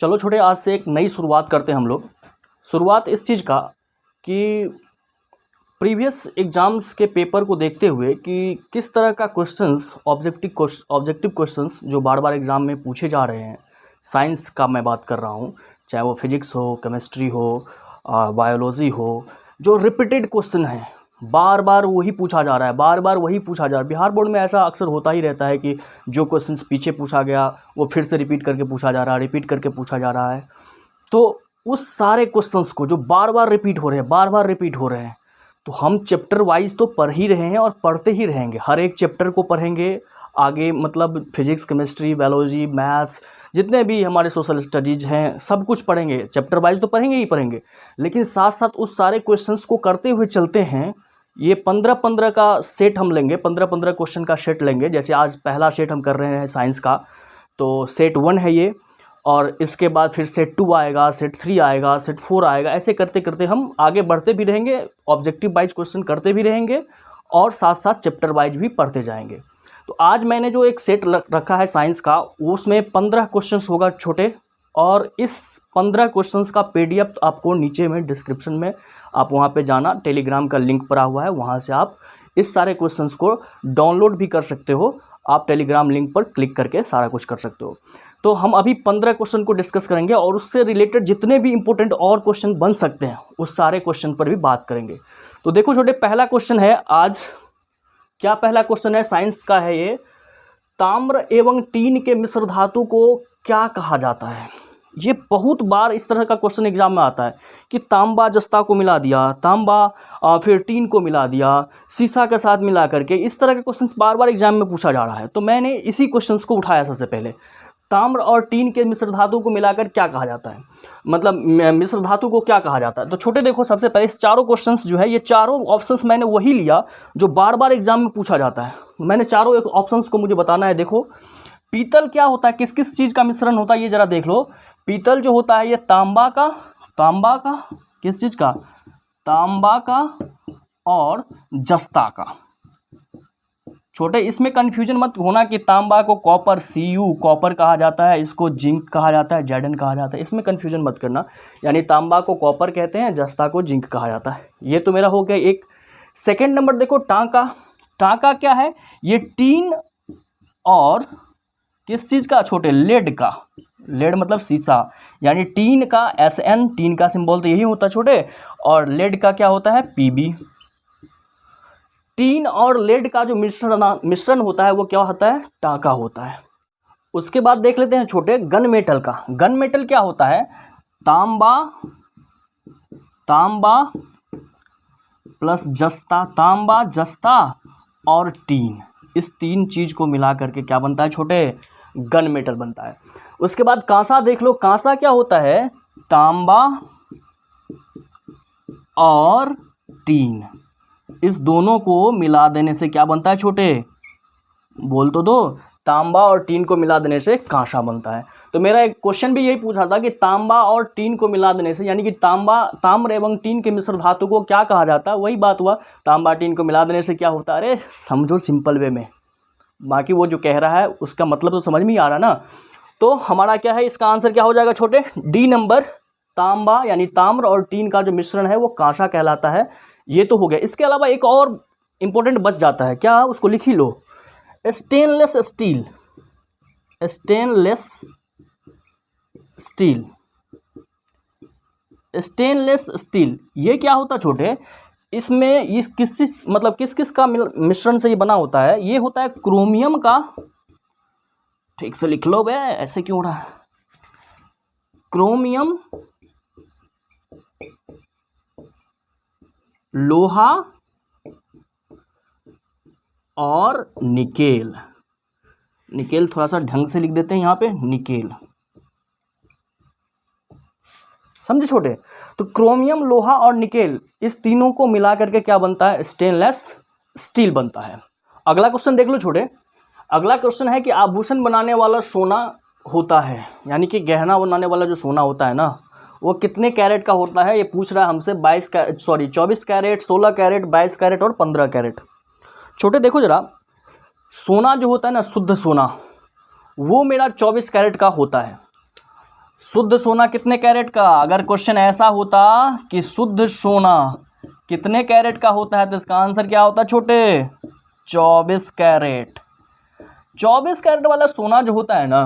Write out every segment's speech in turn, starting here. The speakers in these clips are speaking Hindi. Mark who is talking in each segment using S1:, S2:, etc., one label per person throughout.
S1: चलो छोटे, आज से एक नई शुरुआत करते हैं हम लोग। शुरुआत इस चीज़ का कि प्रीवियस एग्ज़ाम्स के पेपर को देखते हुए कि किस तरह का क्वेश्चंस ऑब्जेक्टिव क्वेश्चंस जो बार बार एग्ज़ाम में पूछे जा रहे हैं। साइंस का मैं बात कर रहा हूँ, चाहे वो फिजिक्स हो, केमिस्ट्री हो, बायोलॉजी हो, जो रिपीटेड क्वेश्चन है, बार बार वही पूछा जा रहा है, बार बार वही पूछा जा रहा है। बिहार बोर्ड में ऐसा अक्सर होता ही रहता है कि जो क्वेश्चंस पीछे पूछा गया वो फिर से रिपीट करके पूछा जा रहा है, रिपीट करके पूछा जा रहा है। तो उस सारे क्वेश्चंस को जो बार बार रिपीट हो रहे हैं, तो हम चैप्टर वाइज तो पढ़ ही रहे हैं और पढ़ते ही रहेंगे। हर एक चैप्टर को पढ़ेंगे आगे, मतलब फिजिक्स, केमिस्ट्री, बायोलॉजी, मैथ्स, जितने भी हमारे सोशल स्टडीज़ हैं, सब कुछ पढ़ेंगे। चैप्टर वाइज तो पढ़ेंगे ही पढ़ेंगे, लेकिन साथ साथ उस सारे क्वेश्चंस को करते हुए चलते हैं। ये 15-15 का सेट हम लेंगे, 15-15 क्वेश्चन का सेट लेंगे। जैसे आज पहला सेट हम कर रहे हैं साइंस का, तो सेट 1 है ये, और इसके बाद फिर सेट 2 आएगा, सेट 3 आएगा, सेट 4 आएगा। ऐसे करते करते हम आगे बढ़ते भी रहेंगे, ऑब्जेक्टिव वाइज क्वेश्चन करते भी रहेंगे और साथ साथ चैप्टर वाइज भी पढ़ते जाएंगे। तो आज मैंने जो एक सेट रखा है साइंस का, उसमें 15 क्वेश्चंस होगा छोटे, और इस 15 क्वेश्चंस का पीडीएफ आपको नीचे में डिस्क्रिप्शन में आप वहाँ पे जाना, टेलीग्राम का लिंक पड़ा हुआ है, वहाँ से आप इस सारे क्वेश्चंस को डाउनलोड भी कर सकते हो। आप टेलीग्राम लिंक पर क्लिक करके सारा कुछ कर सकते हो। तो हम अभी 15 क्वेश्चन को डिस्कस करेंगे और उससे रिलेटेड जितने भी इंपॉर्टेंट और क्वेश्चन बन सकते हैं उस सारे क्वेश्चन पर भी बात करेंगे। तो देखो छोटे, पहला क्वेश्चन है आज, क्या पहला क्वेश्चन है, साइंस का है ये। ताम्र एवं टीन के मिश्र धातु को क्या कहा जाता है? ये बहुत बार इस तरह का क्वेश्चन एग्जाम में आता है कि तांबा जस्ता को मिला दिया, तांबा फिर टीन को मिला दिया, सीसा के साथ मिला करके, इस तरह के क्वेश्चन बार बार एग्जाम में पूछा जा रहा है। तो मैंने इसी क्वेश्चन को उठाया सबसे पहले। ताम्र और टीन के मिश्र धातु को मिलाकर क्या कहा जाता है, मतलब मिश्र धातु को क्या कहा जाता है? तो छोटे देखो, सबसे पहले इस चारों क्वेश्चंस जो है, ये चारों ऑप्शंस मैंने वही लिया जो बार बार एग्जाम में पूछा जाता है। मैंने चारों एक ऑप्शंस को मुझे बताना है। देखो, पीतल क्या होता है, किस किस चीज़ का मिश्रण होता है, ये ज़रा देख लो। पीतल जो होता है ये तांबा का किस चीज़ का, तांबा का और जस्ता का। छोटे, इसमें कन्फ्यूजन मत होना कि तांबा को कॉपर, Cu कॉपर कहा जाता है, इसको जिंक कहा जाता है, Zn कहा जाता है, इसमें कन्फ्यूजन मत करना। यानी तांबा को कॉपर कहते हैं, जस्ता को जिंक कहा जाता है। ये तो मेरा हो गया एक। सेकेंड नंबर देखो, टांका क्या है, ये टीन और किस चीज़ का छोटे, लेड का। लेड मतलब शीशा, यानी टीन का Sn, टीन का सिंबल तो यही होता है छोटे, और लेड का क्या होता है, Pb। टीन और लेड का जो मिश्रण होता है वो क्या होता है, टांका होता है। उसके बाद देख लेते हैं छोटे गन मेटल का। गन मेटल क्या होता है, तांबा प्लस जस्ता, तांबा, जस्ता और टीन, इस तीन चीज को मिला करके क्या बनता है छोटे, गन मेटल बनता है। उसके बाद कांसा देख लो। कांसा क्या होता है, तांबा और टीन, इस दोनों को मिला देने से क्या बनता है छोटे, बोल तो दो। तांबा और टीन को मिला देने से कांसा बनता है। तो मेरा एक क्वेश्चन भी यही पूछा था कि तांबा और टीन को मिला देने से, यानी कि ताम्र एवं टीन के मिश्र धातु को क्या कहा जाता है, वही बात हुआ। तांबा टीन को मिला देने से क्या होता है, अरे समझो सिंपल वे में, बाकी वो जो कह रहा है उसका मतलब तो समझ में ही आ रहा ना। तो हमारा क्या है, इसका आंसर क्या हो जाएगा छोटे, डी नंबर। तांबा यानी ताम्र और टीन का जो मिश्रण है वो कांसा कहलाता है। ये तो हो गया। इसके अलावा एक और इंपॉर्टेंट बच जाता है, क्या, उसको लिख ही लो, स्टेनलेस स्टील। स्टेनलेस स्टील ये क्या होता है छोटे, इसमें इस किस किस का मिश्रण से ये बना होता है, ये होता है क्रोमियम का। ठीक से लिख लो बे, ऐसे क्यों हो रहा है, क्रोमियम, लोहा और निकेल। निकेल थोड़ा सा ढंग से लिख देते हैं यहाँ पे, निकेल, समझे छोटे। तो क्रोमियम, लोहा और निकेल, इस तीनों को मिला करके क्या बनता है, स्टेनलेस स्टील बनता है। अगला क्वेश्चन देख लो छोटे। अगला क्वेश्चन है कि आभूषण बनाने वाला सोना होता है, यानी कि गहना बनाने वाला जो सोना होता है ना, वो कितने कैरेट का होता है, ये पूछ रहा है हमसे। 24 कैरेट, 16 कैरेट, 22 कैरेट और 15 कैरेट। छोटे देखो जरा, सोना जो होता है ना, शुद्ध सोना, वो मेरा 24 कैरेट का होता है। शुद्ध सोना कितने कैरेट का? अगर क्वेश्चन ऐसा होता कि शुद्ध सोना कितने कैरेट का होता है तो इसका आंसर क्या होता छोटे? 24 कैरेट। 24 कैरेट वाला सोना जो होता है ना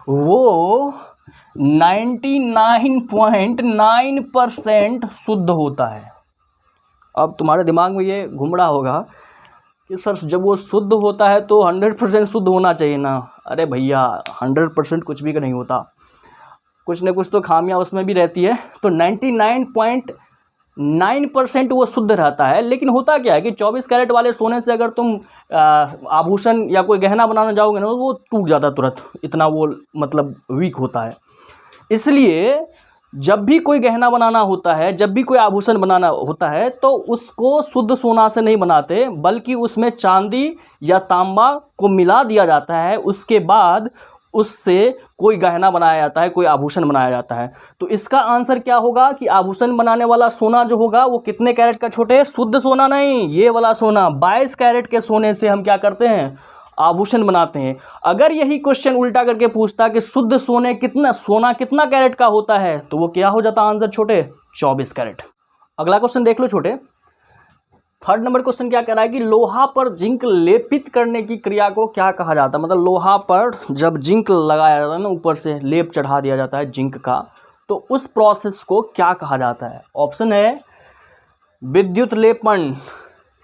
S1: वो 99.9% शुद्ध होता है। अब तुम्हारे दिमाग में ये घूम रहा होगा कि सर जब वो शुद्ध होता है तो 100% शुद्ध होना चाहिए ना। अरे भैया 100% कुछ भी नहीं होता, कुछ न कुछ तो खामियां उसमें भी रहती है। तो 99.9% वो शुद्ध रहता है। लेकिन होता क्या है कि 24 कैरेट वाले सोने से अगर तुम आभूषण या कोई गहना बनाना जाओगे ना वो टूट जाता तुरंत, इतना वो मतलब वीक होता है। इसलिए जब भी कोई गहना बनाना होता है, जब भी कोई आभूषण बनाना होता है तो उसको शुद्ध सोना से नहीं बनाते, बल्कि उसमें चांदी या तांबा को मिला दिया जाता है। उसके बाद उससे कोई गहना बनाया जाता है, कोई आभूषण बनाया जाता है। तो इसका आंसर क्या होगा कि आभूषण बनाने वाला सोना जो होगा वो कितने कैरेट का छोटे? शुद्ध सोना नहीं, ये वाला सोना 22 कैरेट के सोने से हम क्या करते हैं? आभूषण बनाते हैं। अगर यही क्वेश्चन उल्टा करके पूछता कि शुद्ध सोना कितना कैरेट का होता है तो वो क्या हो जाता आंसर छोटे? 24 कैरेट। अगला क्वेश्चन देख लो छोटे। थर्ड नंबर क्वेश्चन क्या कह रहा है कि लोहा पर जिंक लेपित करने की क्रिया को क्या कहा जाता है? मतलब लोहा पर जब जिंक लगाया जाता है ना, ऊपर से लेप चढ़ा दिया जाता है जिंक का, तो उस प्रोसेस को क्या कहा जाता है? ऑप्शन है विद्युत लेपन,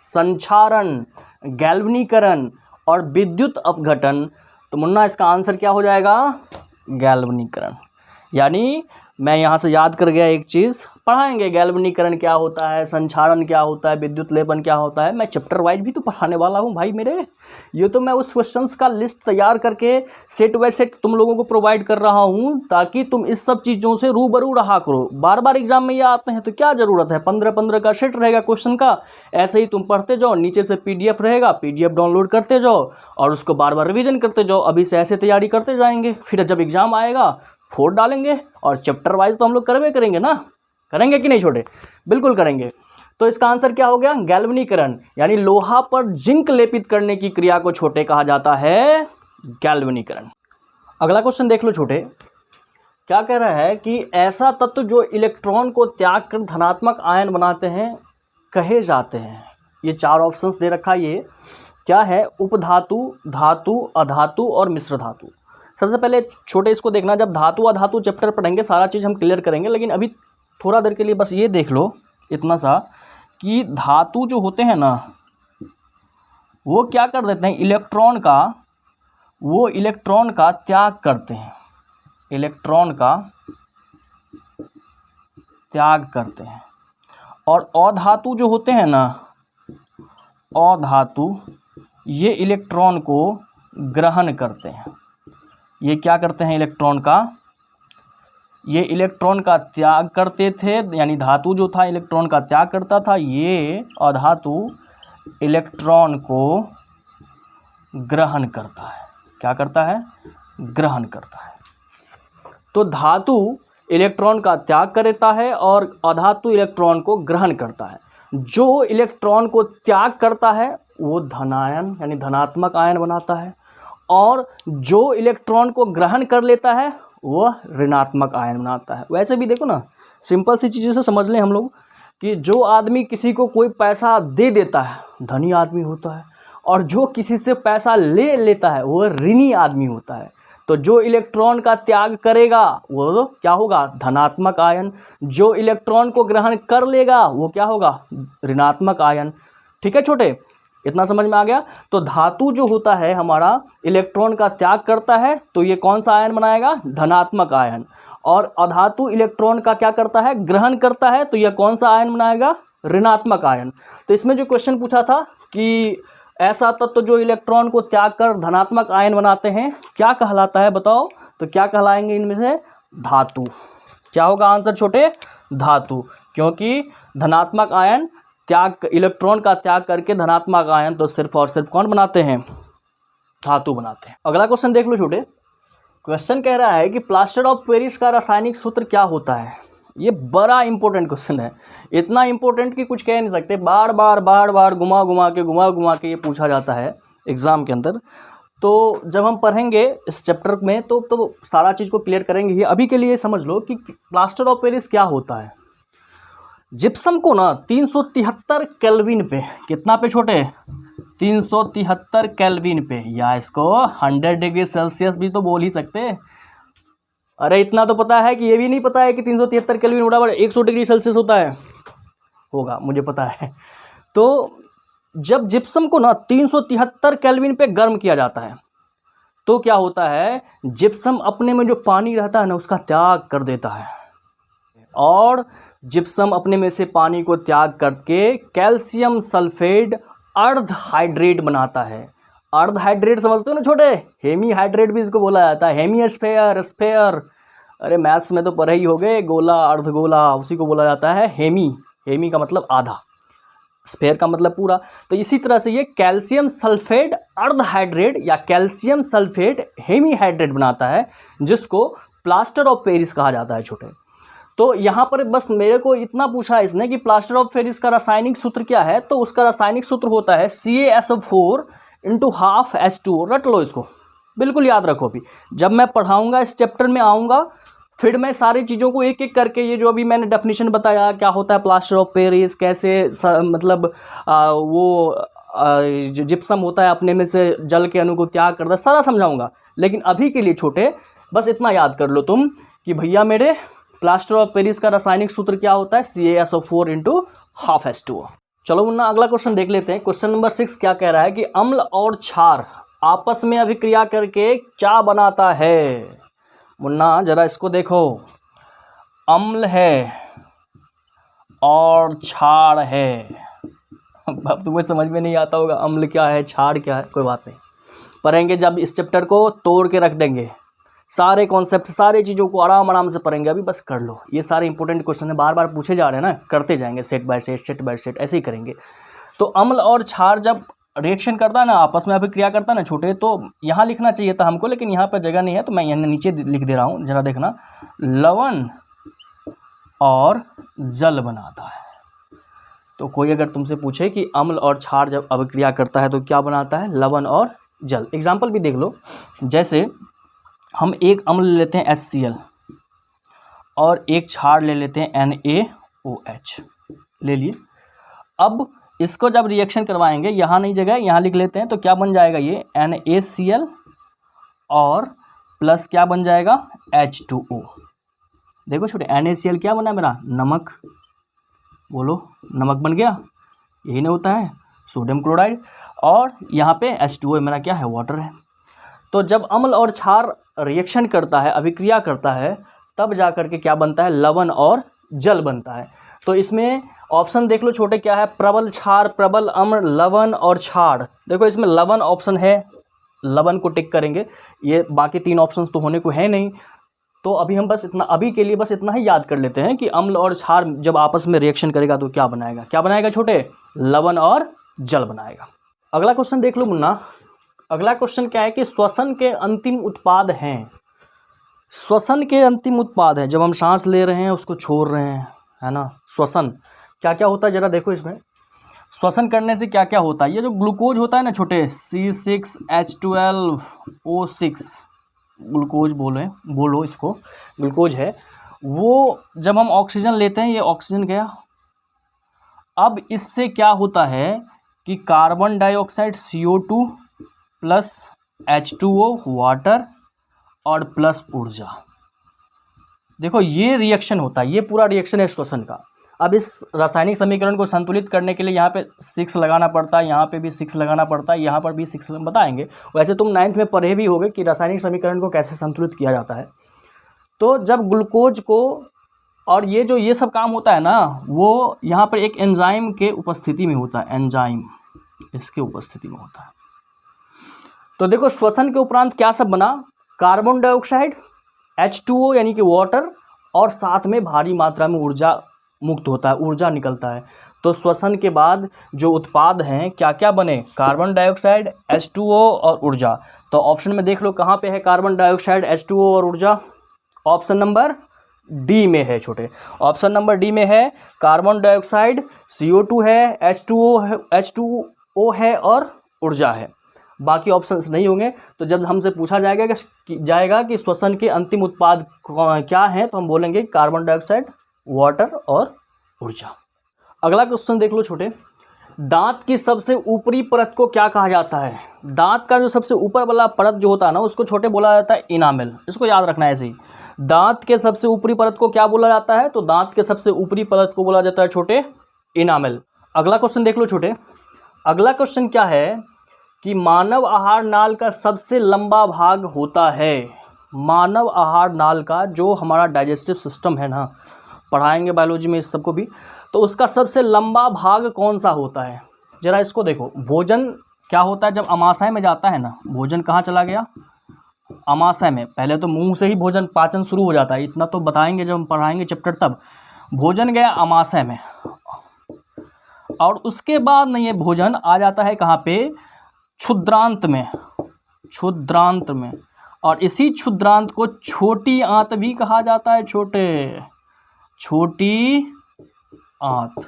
S1: संक्षारण, गैल्वनीकरण और विद्युत अपघटन। तो मुन्ना इसका आंसर क्या हो जाएगा? गैल्वनीकरण। यानी मैं यहाँ से याद कर गया एक चीज़, पढ़ाएंगे गैल्वनीकरण क्या होता है, संक्षारण क्या होता है, विद्युत लेपन क्या होता है। मैं चैप्टर वाइज भी तो पढ़ाने वाला हूँ भाई मेरे। ये तो मैं उस क्वेश्चंस का लिस्ट तैयार करके सेट बाय सेट तुम लोगों को प्रोवाइड कर रहा हूँ ताकि तुम इस सब चीज़ों से रूबरू रहा करो। बार बार एग्जाम में ये आते हैं तो क्या ज़रूरत है? 15-15 का सेट रहेगा क्वेश्चन का, ऐसे ही तुम पढ़ते जाओ, नीचे से PDF रहेगा, PDF डाउनलोड करते जाओ और उसको बार बार रिविजन करते जाओ। अभी से ऐसे तैयारी करते जाएंगे, फिर जब एग्जाम आएगा फोड़ डालेंगे। और चैप्टर वाइज तो हम लोग करवे करेंगे ना, करेंगे कि नहीं छोटे? बिल्कुल करेंगे। तो इसका आंसर क्या हो गया? गैल्वनीकरण। यानी लोहा पर जिंक लेपित करने की क्रिया को छोटे कहा जाता है गैल्वनीकरण। अगला क्वेश्चन देख लो छोटे। क्या कह रहा है कि ऐसा तत्व जो इलेक्ट्रॉन को त्याग कर धनात्मक आयन बनाते हैं कहे जाते हैं। ये 4 ऑप्शंस दे रखा है। ये क्या है? उपधातु, धातु, अधातु और मिश्र धातु। सबसे पहले छोटे इसको देखना, जब धातु अधातु चैप्टर पढ़ेंगे सारा चीज़ हम क्लियर करेंगे, लेकिन अभी थोड़ा देर के लिए बस ये देख लो इतना सा कि धातु जो होते हैं ना वो क्या कर देते हैं? इलेक्ट्रॉन का त्याग करते हैं, इलेक्ट्रॉन का त्याग करते हैं। और अधातु जो होते हैं ना, अधातु ये इलेक्ट्रॉन को ग्रहण करते हैं। ये क्या करते हैं? ये इलेक्ट्रॉन का त्याग करते थे, यानी धातु जो था इलेक्ट्रॉन का त्याग करता था, ये अधातु इलेक्ट्रॉन को ग्रहण करता है। क्या करता है? ग्रहण करता है। तो धातु इलेक्ट्रॉन का त्याग करता है और अधातु इलेक्ट्रॉन को ग्रहण करता है। जो इलेक्ट्रॉन को त्याग करता है वो धनायन यानी धनात्मक आयन बनाता है, और जो इलेक्ट्रॉन को ग्रहण कर लेता है वह ऋणात्मक आयन बनाता है। वैसे भी देखो ना, सिंपल सी चीज़ों से समझ लें हम लोग कि जो आदमी किसी को कोई पैसा दे देता है धनी आदमी होता है, और जो किसी से पैसा ले लेता है वह ऋणी आदमी होता है। तो जो इलेक्ट्रॉन का त्याग करेगा वो क्या होगा? धनात्मक आयन। जो इलेक्ट्रॉन को ग्रहण कर लेगा वो क्या होगा? ऋणात्मक आयन। ठीक है छोटे, इतना समझ में आ गया? तो धातु जो होता है हमारा इलेक्ट्रॉन का त्याग करता है तो ये कौन सा आयन बनाएगा? धनात्मक आयन। और अधातु इलेक्ट्रॉन का क्या करता है? ग्रहण करता है, तो यह कौन सा आयन बनाएगा? ऋणात्मक आयन। तो इसमें जो क्वेश्चन पूछा था कि ऐसा तत्व जो इलेक्ट्रॉन को त्याग कर धनात्मक आयन बनाते हैं क्या कहलाता है? बताओ तो क्या कहलाएंगे इनमें से? धातु। क्या होगा आंसर छोटे? धातु। क्योंकि धनात्मक आयन त्याग, इलेक्ट्रॉन का त्याग करके धनात्मक आयन तो सिर्फ और सिर्फ कौन बनाते हैं? धातु बनाते हैं। अगला क्वेश्चन देख लो छोटे। क्वेश्चन कह रहा है कि प्लास्टर ऑफ पेरिस का रासायनिक सूत्र क्या होता है? ये बड़ा इंपॉर्टेंट क्वेश्चन है, इतना इंपॉर्टेंट कि कुछ कह नहीं सकते। बार बार घुमा घुमा के ये पूछा जाता है एग्जाम के अंदर। तो जब हम पढ़ेंगे इस चैप्टर में तो सारा चीज़ को क्लियर करेंगे ही। अभी के लिए समझ लो कि प्लास्टर ऑफ पेरिस क्या होता है। जिप्सम को ना 373 केल्विन पे, कितना पे छोटे, 373 केल्विन पे, या इसको 100 डिग्री सेल्सियस भी तो बोल ही सकते। अरे इतना तो पता है कि ये भी नहीं पता है कि 373 केल्विन बराबर 100 डिग्री सेल्सियस होता है, होगा, मुझे पता है। तो जब जिप्सम को ना 373 केल्विन पे गर्म किया जाता है तो क्या होता है, जिप्सम अपने में जो पानी रहता है ना उसका त्याग कर देता है, और जिप्सम अपने में से पानी को त्याग करके कैल्शियम सल्फेट अर्ध हाइड्रेट बनाता है। अर्ध हाइड्रेट समझते हो ना छोटे, हेमी हाइड्रेट भी इसको बोला जाता है, हेमी स्फेयर, स्फेयर, अरे मैथ्स में तो पढ़े ही हो गए, गोला अर्धगोला, उसी को बोला जाता है हेमी। हेमी का मतलब आधा, स्फेयर का मतलब पूरा। तो इसी तरह से ये कैल्शियम सल्फेट अर्ध हाइड्रेट या कैल्शियम सल्फेट हेमी हाइड्रेट बनाता है, जिसको प्लास्टर ऑफ पेरिस कहा जाता है छोटे। तो यहाँ पर बस मेरे को इतना पूछा इसने कि प्लास्टर ऑफ पेरिस का रासायनिक सूत्र क्या है, तो उसका रासायनिक सूत्र होता है CaSO4 × ½ H2O। रट लो इसको, बिल्कुल याद रखो। भी जब मैं पढ़ाऊँगा, इस चैप्टर में आऊँगा, फिर मैं सारी चीज़ों को एक एक करके, ये जो अभी मैंने डेफिनेशन बताया क्या होता है प्लास्टर ऑफ पेरिस, कैसे मतलब जो जिप्सम होता है अपने में से जल के अणु को त्याग करता है, सारा समझाऊंगा। लेकिन अभी के लिए छोटे बस इतना याद कर लो तुम कि भैया मेरे प्लास्टर ऑफ पेरिस का रासायनिक सूत्र क्या होता है, CaSO4 × ½ H2O। चलो मुन्ना अगला क्वेश्चन देख लेते हैं। क्वेश्चन नंबर 6 क्या कह रहा है कि अम्ल और क्षार आपस में अभिक्रिया करके क्या बनाता है। मुन्ना जरा इसको देखो, अम्ल है और क्षार है। अब तुम्हें समझ में नहीं आता होगा अम्ल क्या है, क्षार क्या है, कोई बात नहीं, पढ़ेंगे जब इस चैप्टर को तोड़ के रख देंगे, सारे कॉन्सेप्ट, सारे चीज़ों को आराम से पढ़ेंगे। अभी बस कर लो, ये सारे इंपॉर्टेंट क्वेश्चन है, बार बार पूछे जा रहे हैं ना, करते जाएंगे सेट बाय सेट ऐसे ही करेंगे। तो अम्ल और क्षार जब रिएक्शन करता है ना, आपस में अभिक्रिया करता है ना छोटे, तो यहाँ लिखना चाहिए था हमको, लेकिन यहाँ पर जगह नहीं है तो मैं यहाँ नीचे लिख दे रहा हूँ, जरा देखना, लवण और जल बनाता है। तो कोई अगर तुमसे पूछे कि अम्ल और क्षार जब अभिक्रिया करता है तो क्या बनाता है, लवण और जल। एग्जाम्पल भी देख लो, जैसे हम एक अम्ल ले लेते हैं HCl और एक क्षार ले लेते हैं NaOH, ले लिए। अब इसको जब रिएक्शन करवाएंगे, यहाँ नहीं जगह, यहाँ लिख लेते हैं, तो क्या बन जाएगा, ये NaCl और प्लस क्या बन जाएगा, H2O। देखो छोटे, NaCl क्या बना मेरा, नमक, बोलो नमक बन गया, यही नहीं होता है, सोडियम क्लोराइड, और यहाँ पे H2O मेरा क्या है, वाटर है। तो जब अम्ल और क्षार रिएक्शन करता है, अभिक्रिया करता है, तब जा कर के क्या बनता है, लवण और जल बनता है। तो इसमें ऑप्शन देख लो छोटे, क्या है, प्रबल क्षार, प्रबल अम्ल, लवण और क्षार। देखो इसमें लवण ऑप्शन है, लवण को टिक करेंगे, ये बाकी 3 ऑप्शंस तो होने को है नहीं। तो अभी हम बस इतना, अभी के लिए बस इतना ही याद कर लेते हैं कि अम्ल और क्षार जब आपस में रिएक्शन करेगा तो क्या बनाएगा, क्या बनाएगा छोटे, लवण और जल बनाएगा। अगला क्वेश्चन देख लो मुन्ना। अगला क्वेश्चन क्या है कि श्वसन के अंतिम उत्पाद हैं। श्वसन के अंतिम उत्पाद हैं, जब हम सांस ले रहे हैं उसको छोड़ रहे हैं, है ना। श्वसन क्या क्या होता है जरा देखो, इसमें श्वसन करने से क्या क्या होता है। ये जो ग्लूकोज होता है ना छोटे, C6H12O6, ग्लूकोज बोलो इसको, ग्लूकोज है वो। जब हम ऑक्सीजन लेते हैं, ये ऑक्सीजन गया, अब इससे क्या होता है कि carbon dioxide CO2 plus H2O water और प्लस ऊर्जा, देखो ये रिएक्शन होता है, ये पूरा रिएक्शन है श्वसन का। अब इस रासायनिक समीकरण को संतुलित करने के लिए यहाँ पे 6 लगाना पड़ता है, यहाँ पे भी 6 लगाना पड़ता है, यहाँ पर भी 6 बताएंगे। वैसे तुम 9th में पढ़े भी होगे कि रासायनिक समीकरण को कैसे संतुलित किया जाता है। तो जब ग्लूकोज को, और ये जो ये सब काम होता है ना, वो यहाँ पर एक एंजाइम के उपस्थिति में होता है, एंजाइम इसके उपस्थिति में होता है। तो देखो श्वसन के उपरांत क्या सब बना, कार्बन डाइऑक्साइड, H2O यानी कि वाटर, और साथ में भारी मात्रा में ऊर्जा मुक्त होता है, ऊर्जा निकलता है। तो श्वसन के बाद जो उत्पाद हैं क्या क्या बने, कार्बन डाइऑक्साइड, H2O और ऊर्जा। तो ऑप्शन में देख लो कहाँ पे है कार्बन डाइऑक्साइड, H2O और ऊर्जा, ऑप्शन नंबर डी में है छोटे, ऑप्शन नंबर डी में है कार्बन डाइऑक्साइड, CO2 है, H2O है और ऊर्जा है। बाकी ऑप्शंस नहीं होंगे। तो जब हमसे पूछा जाएगा कि श्वसन के अंतिम उत्पाद क्या हैं, तो हम बोलेंगे कार्बन डाइऑक्साइड, वाटर और ऊर्जा। अगला क्वेश्चन देख लो छोटे, दांत की सबसे ऊपरी परत को क्या कहा जाता है? दांत का जो सबसे ऊपर वाला परत जो होता है ना, उसको छोटे बोला जाता है इनामेल। इसको याद रखना है ऐसे ही। दांत के सबसे ऊपरी परत को क्या बोला जाता है? तो दांत के सबसे ऊपरी परत को बोला जाता है छोटे इनामेल। अगला क्वेश्चन देख लो छोटे, अगला क्वेश्चन क्या है कि मानव आहार नाल का सबसे लंबा भाग होता है। मानव आहार नाल का जो हमारा डाइजेस्टिव सिस्टम है ना, पढ़ाएंगे बायोलॉजी में इस सबको भी, तो उसका सबसे लंबा भाग कौन सा होता है? जरा इसको देखो, भोजन क्या होता है जब अमाशय में जाता है ना, भोजन कहाँ चला गया? अमाशय में। पहले तो मुंह से ही भोजन पाचन शुरू हो जाता है, इतना तो बताएंगे जब हम पढ़ाएंगे चैप्टर तब। भोजन गया अमाशय में, और उसके बाद नहीं, ये भोजन आ जाता है कहाँ पे? क्षुद्रांत में। क्षुद्रांत में, और इसी क्षुद्रांत को छोटी आंत भी कहा जाता है छोटे, छोटी आंत।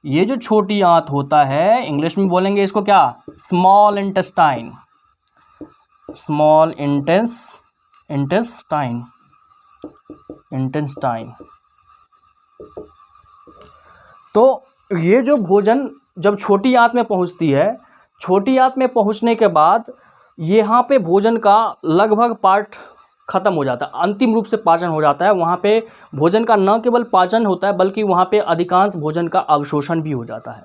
S1: ये जो छोटी आंत होता है, इंग्लिश में बोलेंगे इसको क्या? Small intestine. Small intestine. तो ये जो भोजन जब छोटी आंत में पहुंचती है, छोटी आंत में पहुंचने के बाद यहाँ पे भोजन का लगभग पार्ट खत्म हो जाता है, अंतिम रूप से पाचन हो जाता है। वहाँ पे भोजन का न केवल पाचन होता है, बल्कि वहाँ पे अधिकांश भोजन का अवशोषण भी हो जाता है।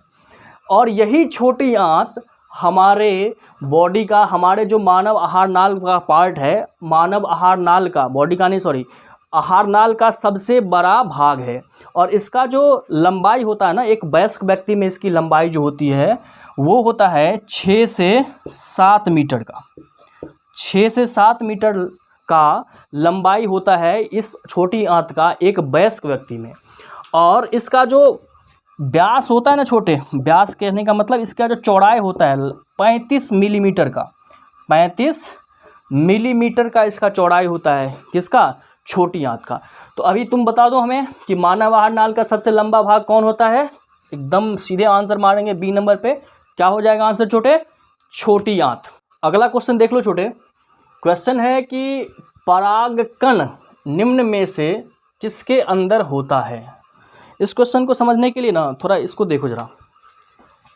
S1: और यही छोटी आंत हमारे बॉडी का, हमारे जो मानव आहार नाल का पार्ट है, मानव आहार नाल का, बॉडी का नहीं सॉरी, आहार नाल का सबसे बड़ा भाग है। और इसका जो लंबाई होता है ना, एक वयस्क व्यक्ति में इसकी लंबाई जो होती है वो होता है 6 से 7 मीटर का। 6 से 7 मीटर का लंबाई होता है इस छोटी आंत का एक वयस्क व्यक्ति में। और इसका जो व्यास होता है ना छोटे, व्यास कहने का मतलब इसका जो चौड़ाई होता है 35 मिलीमीटर का। 35 मिलीमीटर का इसका चौड़ाई होता है, किसका? छोटी आंत का। तो अभी तुम बता दो हमें कि मानव आहार नाल का सबसे लंबा भाग कौन होता है? एकदम सीधे आंसर मारेंगे बी नंबर पे। क्या हो जाएगा आंसर छोटे? छोटी आंत। अगला क्वेश्चन देख लो छोटे, क्वेश्चन है कि परागकण निम्न में से किसके अंदर होता है? इस क्वेश्चन को समझने के लिए ना थोड़ा इसको देखो जरा।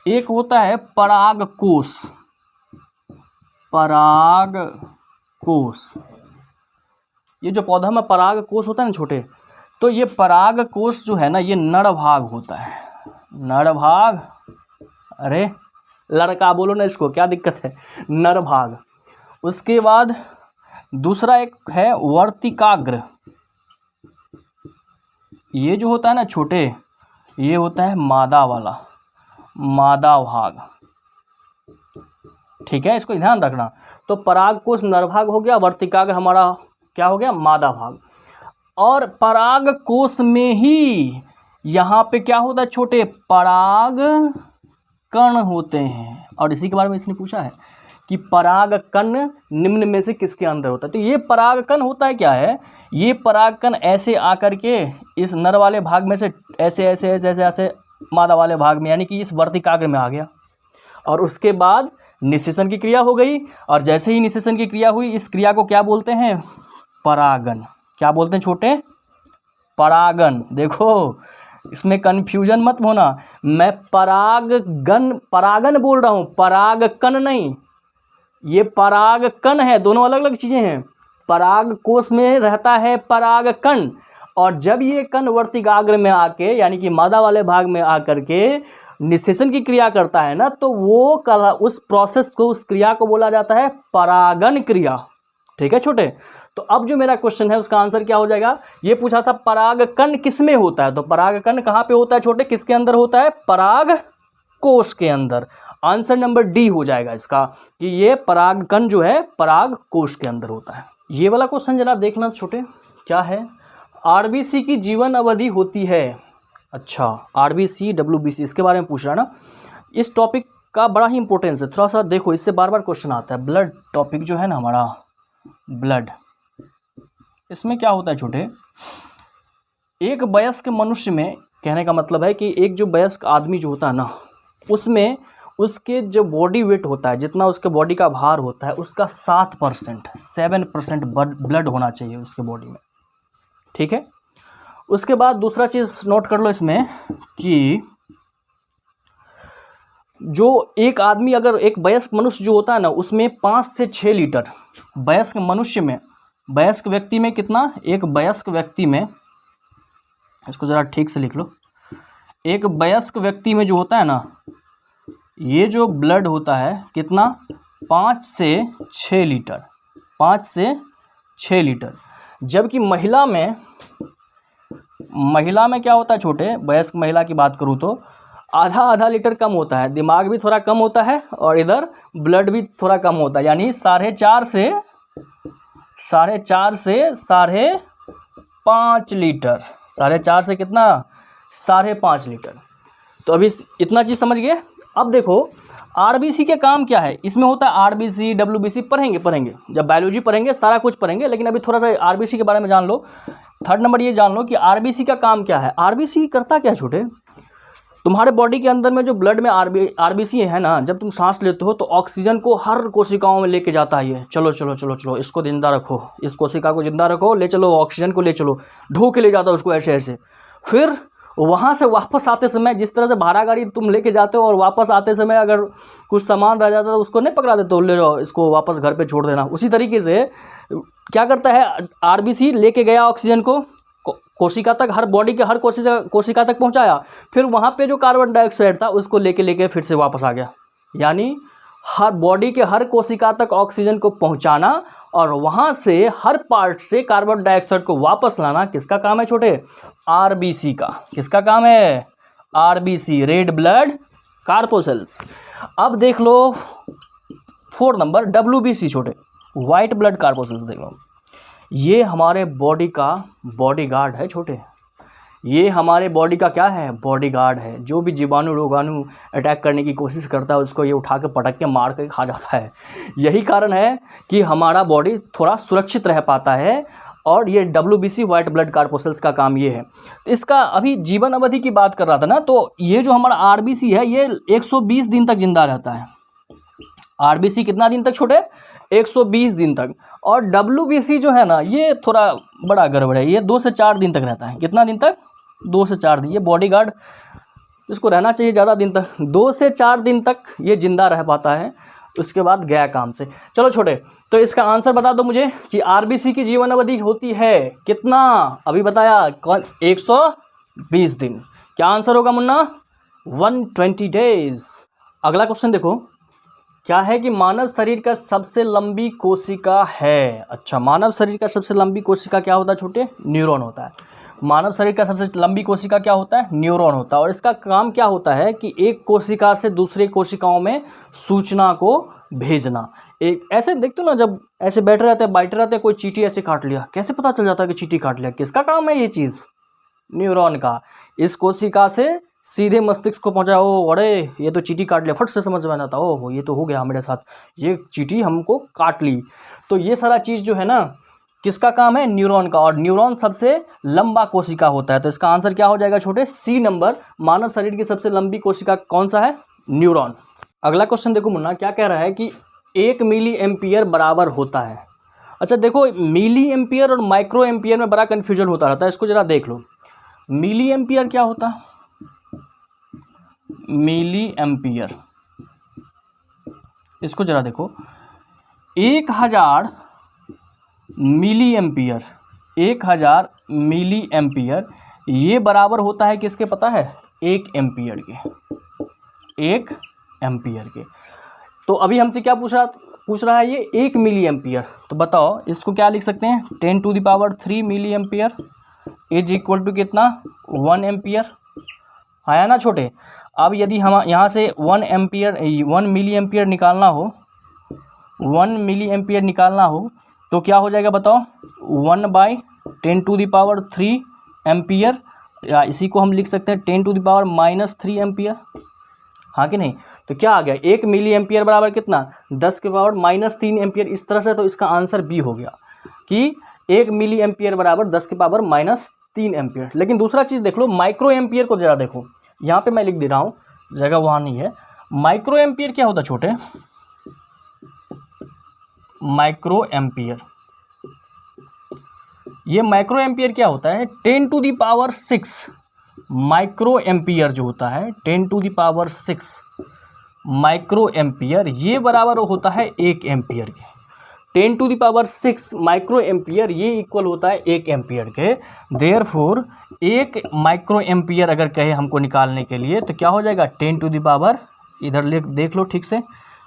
S1: एक होता है परागकोश। परागकोश, ये जो पौधा में परागकोश होता है ना छोटे, तो ये परागकोश जो है ना, ये नर भाग होता है। नर भाग, अरे लड़का बोलो ना इसको, क्या दिक्कत है? नर भाग। उसके बाद दूसरा एक है वर्तिकाग्र। ये जो होता है ना छोटे, ये होता है मादा वाला, मादा भाग। ठीक है, इसको ध्यान रखना। तो परागकोश नरभाग हो गया, वर्तिकाग्र हमारा क्या हो गया? मादा भाग। और परागकोश में ही यहाँ पे क्या होता है छोटे? पराग कण होते हैं। और इसी के बारे में इसने पूछा है कि परागकण निम्न में से किसके अंदर होता है। तो ये परागकण होता है क्या है? ये परागकण ऐसे आकर के इस नर वाले भाग में से ऐसे ऐसे ऐसे ऐसे ऐसे मादा वाले भाग में, यानी कि इस वर्तिकाग्र में आ गया। और उसके बाद निषेचन की क्रिया हो गई, और जैसे ही निषेचन की क्रिया हुई, इस क्रिया को क्या बोलते हैं? परागन। क्या बोलते हैं छोटे? परागन। देखो इसमें कन्फ्यूजन मत होना, मैं परागन बोल रहा हूँ, परागकण नहीं। ये परागकण है, दोनों अलग अलग चीज़ें हैं। परागकोश में रहता है परागकण, और जब ये कण वर्तिकाग्र में आके, यानी कि मादा वाले भाग में आकर के निषेचन की क्रिया करता है ना, तो वो उस प्रोसेस को, उस क्रिया को बोला जाता है परागन क्रिया। ठीक है छोटे। तो अब जो मेरा क्वेश्चन है उसका आंसर क्या हो जाएगा? ये पूछा था परागकण किस में होता है, तो परागकण कहाँ पे होता है छोटे? किसके अंदर होता है? परागकोश के अंदर। आंसर नंबर डी हो जाएगा इसका, कि ये परागकण जो है परागकोश के अंदर होता है। ये वाला क्वेश्चन जरा देखना छोटे, क्या है? आरबीसी की जीवन अवधि होती है। अच्छा, आरबीसी डब्ल्यूबीसी इसके बारे में पूछ रहा है ना। इस टॉपिक का बड़ा ही इंपॉर्टेंस है, थोड़ा सा देखो, इससे बार बार क्वेश्चन आता है। ब्लड टॉपिक जो है ना हमारा, ब्लड, इसमें क्या होता है छोटे? एक वयस्क मनुष्य में, कहने का मतलब है कि एक जो वयस्क आदमी जो होता है ना, उसमें उसके जो बॉडी वेट होता है, जितना उसके बॉडी का भार होता है, उसका 7% ब्लड होना चाहिए उसके बॉडी में। ठीक है। उसके बाद दूसरा चीज़ नोट कर लो इसमें कि जो एक आदमी, अगर एक वयस्क मनुष्य जो होता है ना, उसमें 5 से 6 लीटर, वयस्क मनुष्य में, वयस्क व्यक्ति में कितना, एक वयस्क व्यक्ति में, इसको ज़रा ठीक से लिख लो, एक वयस्क व्यक्ति में जो होता है ना, ये जो ब्लड होता है कितना, 5 से 6 लीटर, 5 से 6 लीटर। जबकि महिला में क्या होता है छोटे, वयस्क महिला की बात करूँ तो आधा लीटर कम होता है, दिमाग भी थोड़ा कम होता है और इधर ब्लड भी थोड़ा कम होता है, यानी 4.5 से 5.5 लीटर, 4.5 से कितना, 5.5 लीटर। तो अभी इतना चीज़ समझ गए। अब देखो आरबीसी के काम क्या है, इसमें होता है आरबीसी, डब्ल्यूबीसी, पढ़ेंगे जब बायोलॉजी पढ़ेंगे सारा कुछ पढ़ेंगे, लेकिन अभी थोड़ा सा आरबीसी के बारे में जान लो। 3rd नंबर ये जान लो कि आरबीसी का काम क्या है। आरबीसी करता क्या है छोटे, तुम्हारे बॉडी के अंदर में जो ब्लड में आरबीसी है ना, जब तुम सांस लेते हो तो ऑक्सीजन को हर कोशिकाओं में लेके जाता है ये, चलो चलो चलो चलो इसको जिंदा रखो, इस कोशिका को जिंदा रखो, ले चलो ऑक्सीजन को, ले चलो, ढो के ले जाता है उसको ऐसे ऐसे। फिर वहाँ से वापस आते समय, जिस तरह से भाड़ा गाड़ी तुम लेके जाते हो और वापस आते समय अगर कुछ सामान रह जाता है तो उसको नहीं पकड़ा देते हो, ले जाओ इसको वापस घर पे छोड़ देना, उसी तरीके से क्या करता है आरबीसी, लेके गया ऑक्सीजन को कोशिका तक, हर बॉडी के हर कोशिका तक पहुंचाया, फिर वहाँ पे जो कार्बन डाइऑक्साइड था उसको लेके फिर से वापस आ गया। यानी हर बॉडी के हर कोशिका तक ऑक्सीजन को पहुंचाना और वहाँ से हर पार्ट से कार्बन डाइऑक्साइड को वापस लाना किसका काम है छोटे, आरबीसी का। किसका काम है, आरबीसी, रेड ब्लड कार्पोसेल्स। अब देख लो 4 नंबर डब्ल्यूबीसी छोटे, वाइट ब्लड कार्पोसेल्स। देख लो, ये हमारे बॉडी का बॉडीगार्ड है छोटे, ये हमारे बॉडी का क्या है, बॉडीगार्ड है। जो भी जीवाणु रोगाणु अटैक करने की कोशिश करता है उसको ये उठा के पटक के मार के खा जाता है। यही कारण है कि हमारा बॉडी थोड़ा सुरक्षित रह पाता है, और ये डब्ल्यूबीसी वाइट ब्लड कार्पोसेल्स का काम ये है। इसका अभी जीवन अवधि की बात कर रहा था ना, तो ये जो हमारा आरबीसी है ये 120 दिन तक जिंदा रहता है। आरबीसी कितना दिन तक छोटे, 120 दिन तक। और डब्ल्यूबीसी जो है ना ये थोड़ा बड़ा गड़बड़ है, ये 2 से 4 दिन तक रहता है। कितना दिन तक, 2 से 4 दिन। ये बॉडीगार्ड, इसको रहना चाहिए ज़्यादा दिन तक, 2 से 4 दिन तक ये जिंदा रह पाता है, उसके बाद गया काम से। चलो छोटे, तो इसका आंसर बता दो मुझे कि आरबीसी की जीवन अवधि होती है कितना, अभी बताया कौन, 120 दिन। क्या आंसर होगा मुन्ना, 120 डेज। अगला क्वेश्चन देखो, क्या है कि मानव शरीर का सबसे लंबी कोशिका है। अच्छा, मानव शरीर का सबसे लंबी कोशिका क्या होता है छोटे, न्यूरॉन होता है। मानव शरीर का सबसे लंबी कोशिका क्या होता है, न्यूरॉन होता है। और इसका काम क्या होता है कि एक कोशिका से दूसरे कोशिकाओं में सूचना को भेजना। एक ऐसे देखते हो ना, जब ऐसे बैठे रहते हैं कोई चींटी ऐसे काट लिया, कैसे पता चल जाता है कि चींटी काट लिया, किसका काम है ये चीज़, न्यूरॉन का। इस कोशिका से सीधे मस्तिष्क को पहुंचा, ओ अरे ये तो चींटी काट लिया, फट से समझ में आता, ओह ये तो हो गया मेरे साथ, ये चींटी हमको काट ली। तो ये सारा चीज़ जो है ना किसका काम है, न्यूरॉन का। और न्यूरॉन सबसे लंबा कोशिका होता है। तो इसका आंसर क्या हो जाएगा छोटे, सी नंबर। मानव शरीर की सबसे लंबी कोशिका कौन सा है, न्यूरॉन। अगला क्वेश्चन देखो मुन्ना, क्या कह रहा है कि 1 मिली एम्पियर बराबर होता है। अच्छा देखो, मिली एम्पियर और माइक्रो एम्पियर में बड़ा कन्फ्यूजन होता रहता है, इसको जरा देख लो। मिली एम्पियर क्या होता है, मिली एम्पियर, इसको जरा देखो, 1000 मिली एम्पियर, 1000 मिली एम्पियर ये बराबर होता है किसके पता है, 1 एम्पियर के, 1 एम्पियर के। तो अभी हमसे क्या पूछ रहा है ये, 1 मिली एम्पियर। तो बताओ इसको क्या लिख सकते हैं, 10⁻³ milliampere is equal to कितना, 1 एम्पियर, है ना छोटे। अब यदि हम यहाँ से 1 मिली एम्पियर निकालना हो, 1 मिली एम्पियर निकालना हो तो क्या हो जाएगा बताओ, 1/10⁻³ एम्पियर, या इसी को हम लिख सकते हैं 10⁻³ एम्पियर, हाँ कि नहीं। तो क्या आ गया, 1 मिली एम्पियर बराबर कितना, 10⁻³ एम्पियर। इस तरह से तो इसका आंसर बी हो गया कि 1 मिली एम्पियर बराबर 10⁻³ एम्पियर। लेकिन दूसरा चीज़ देख लो, माइक्रो एम्पियर को जरा देखो, यहाँ पे मैं लिख दे रहा हूँ, जगह वहाँ नहीं है। माइक्रो एम्पियर क्या होता है छोटे? माइक्रो एम्पियर, ये माइक्रो एम्पियर क्या होता है? 10 to the power 6 microampere जो होता है 10 to the power 6 microampere, ये बराबर होता है 1 एम्पियर के। 10 to the power 6 microampere ये इक्वल होता है 1 एम्पियर के। देयरफॉर 1 माइक्रो एम्पियर अगर कहे हमको निकालने के लिए तो क्या हो जाएगा? 10 टू द पावर, इधर देख लो ठीक से,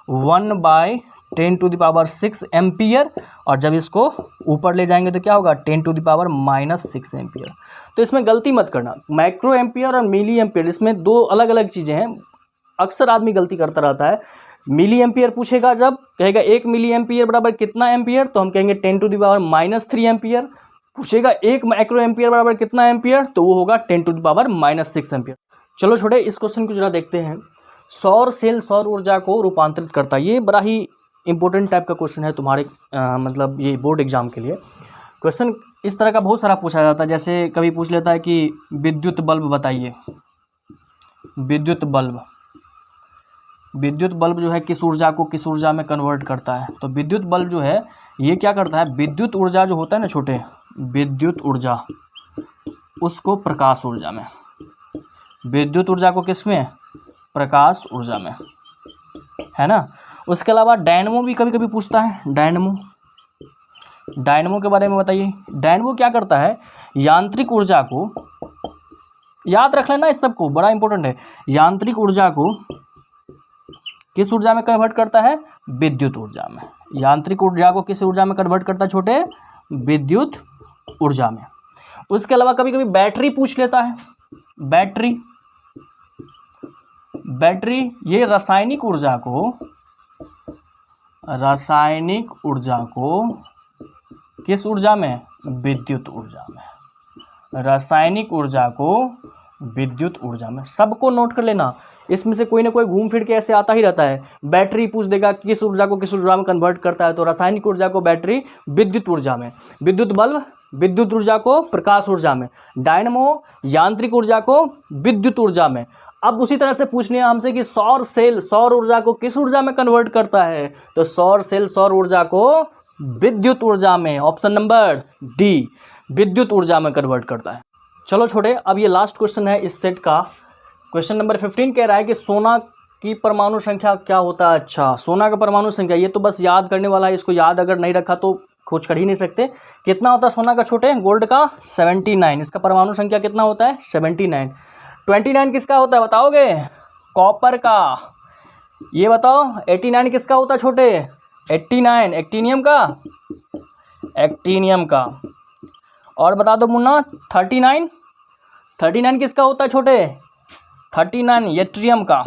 S1: 1/10 टू द पावर 6 एम्पियर, और जब इसको ऊपर ले जाएंगे तो क्या होगा? 10 टू द पावर -6 एम्पियर। तो इसमें गलती मत करना, माइक्रो एम्पियर और मिली एम्पियर इसमें दो अलग अलग चीज़ें हैं। अक्सर आदमी गलती करता रहता है। मिली एम्पियर पूछेगा, जब कहेगा 1 मिली एम्पियर बराबर कितना एम्पियर, तो हम कहेंगे 10 टू द पावर -3 एम्पियर। पूछेगा 1 माइक्रो एम्पियर बराबर कितना एम्पियर, तो वो होगा 10 टू द पावर -6 एम्पियर। चलो छोटे इस क्वेश्चन को जरा देखते हैं। सौर सेल सौर ऊर्जा को रूपांतरित करता है, ये बड़ा ही इंपॉर्टेंट टाइप का क्वेश्चन है तुम्हारे मतलब ये बोर्ड एग्जाम के लिए। क्वेश्चन इस तरह का बहुत सारा पूछा जाता है, जैसे कभी पूछ लेता है कि विद्युत बल्ब बताइए। विद्युत बल्ब जो है किस ऊर्जा को किस ऊर्जा में कन्वर्ट करता है? तो विद्युत बल्ब जो है ये क्या करता है? विद्युत ऊर्जा जो होता है ना छोटे, विद्युत ऊर्जा उसको प्रकाश ऊर्जा में, विद्युत ऊर्जा को किस में? प्रकाश ऊर्जा में, है ना। उसके अलावा डायनमो भी कभी कभी पूछता है। डायनमो के बारे में बताइए। डायनमो क्या करता है? यांत्रिक ऊर्जा को, याद रख लेना इस सबको, बड़ा इंपॉर्टेंट है। यांत्रिक ऊर्जा को किस ऊर्जा में कन्वर्ट करता है? विद्युत ऊर्जा में। यांत्रिक ऊर्जा को किस ऊर्जा में कन्वर्ट करता है छोटे? विद्युत ऊर्जा में। उसके अलावा कभी कभी बैटरी पूछ लेता है। बैटरी ये रासायनिक ऊर्जा को किस ऊर्जा में? विद्युत ऊर्जा में। रासायनिक ऊर्जा को विद्युत ऊर्जा में। सबको नोट कर लेना, इसमें से कोई ना कोई घूम फिर के ऐसे आता ही रहता है। बैटरी पूछ देगा किस ऊर्जा को किस ऊर्जा में कन्वर्ट करता है, तो रासायनिक ऊर्जा को बैटरी विद्युत ऊर्जा में, विद्युत बल्ब विद्युत ऊर्जा को प्रकाश ऊर्जा में, डायनमो यांत्रिक ऊर्जा को विद्युत ऊर्जा में। अब उसी तरह से पूछ लिया हमसे कि सौर सेल सौर ऊर्जा को किस ऊर्जा में कन्वर्ट करता है, तो सौर सेल सौर ऊर्जा को विद्युत ऊर्जा में, ऑप्शन नंबर डी, विद्युत ऊर्जा में कन्वर्ट करता है। चलो छोटे अब ये लास्ट क्वेश्चन है इस सेट का। क्वेश्चन नंबर 15 कह रहा है कि सोना की परमाणु संख्या क्या होता है? अच्छा, सोना का परमाणु संख्या ये तो बस याद करने वाला है, इसको याद अगर नहीं रखा तो खोज कर ही नहीं सकते। कितना होता है सोना का छोटे? गोल्ड का 79, इसका परमाणु संख्या कितना होता है? 79। 29 किसका होता है बताओगे? कॉपर का। ये बताओ 89 किसका होता है छोटे? 89 एक्टीनियम का। और बता दो मुन्ना 39 किसका होता है छोटे? 39 यट्रियम का।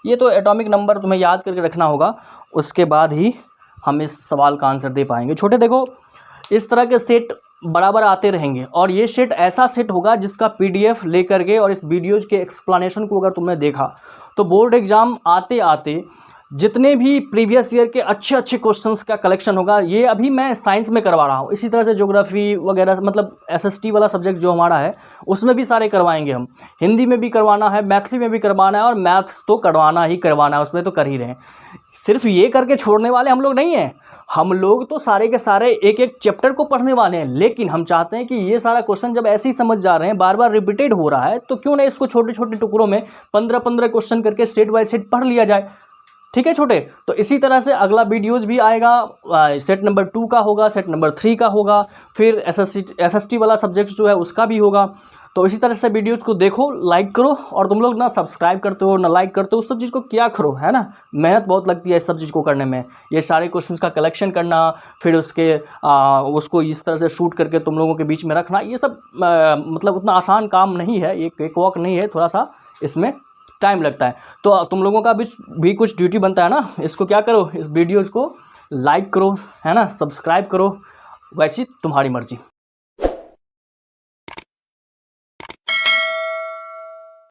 S1: ये तो एटॉमिक नंबर तुम्हें याद करके रखना होगा, उसके बाद ही हम इस सवाल का आंसर दे पाएंगे। छोटे देखो इस तरह के सेट बराबर आते रहेंगे, और ये सेट ऐसा सेट होगा जिसका PDF लेकर के और इस वीडियोज़ के एक्सप्लेनेशन को अगर तुमने देखा तो बोर्ड एग्ज़ाम आते आते जितने भी प्रीवियस ईयर के अच्छे अच्छे क्वेश्चंस का कलेक्शन होगा। ये अभी मैं साइंस में करवा रहा हूँ, इसी तरह से ज्योग्राफी वगैरह मतलब SST वाला सब्जेक्ट जो हमारा है उसमें भी सारे करवाएंगे हम। हिंदी में भी करवाना है, मैथिली में भी करवाना है, और मैथ्स तो करवाना ही करवाना है, उसमें तो कर ही रहे हैं। सिर्फ ये करके छोड़ने वाले हम लोग नहीं हैं, हम लोग तो सारे के सारे एक एक चैप्टर को पढ़ने वाले हैं। लेकिन हम चाहते हैं कि ये सारा क्वेश्चन जब ऐसे ही समझ जा रहे हैं, बार बार रिपीटेड हो रहा है, तो क्यों ना इसको छोटे छोटे टुकड़ों में 15-15 क्वेश्चन करके सेट बाय सेट पढ़ लिया जाए। ठीक है छोटे, तो इसी तरह से अगला वीडियोज़ भी आएगा। सेट नंबर 2 का होगा, सेट नंबर 3 का होगा, फिर SST वाला सब्जेक्ट जो है उसका भी होगा। तो इसी तरह से वीडियोज़ को देखो, लाइक करो, और तुम लोग ना सब्सक्राइब करते हो ना लाइक करते हो, उस सब चीज़ को क्या करो, है ना। मेहनत बहुत लगती है इस सब चीज़ को करने में, ये सारे क्वेश्चंस का कलेक्शन करना, फिर उसको इस तरह से शूट करके तुम लोगों के बीच में रखना, ये सब मतलब उतना आसान काम नहीं है, ये केक वॉक नहीं है, थोड़ा सा इसमें टाइम लगता है। तो तुम लोगों का भी कुछ ड्यूटी बनता है ना, इसको क्या करो, इस वीडियोज़ को लाइक करो, है ना, सब्सक्राइब करो, वैसी तुम्हारी मर्जी।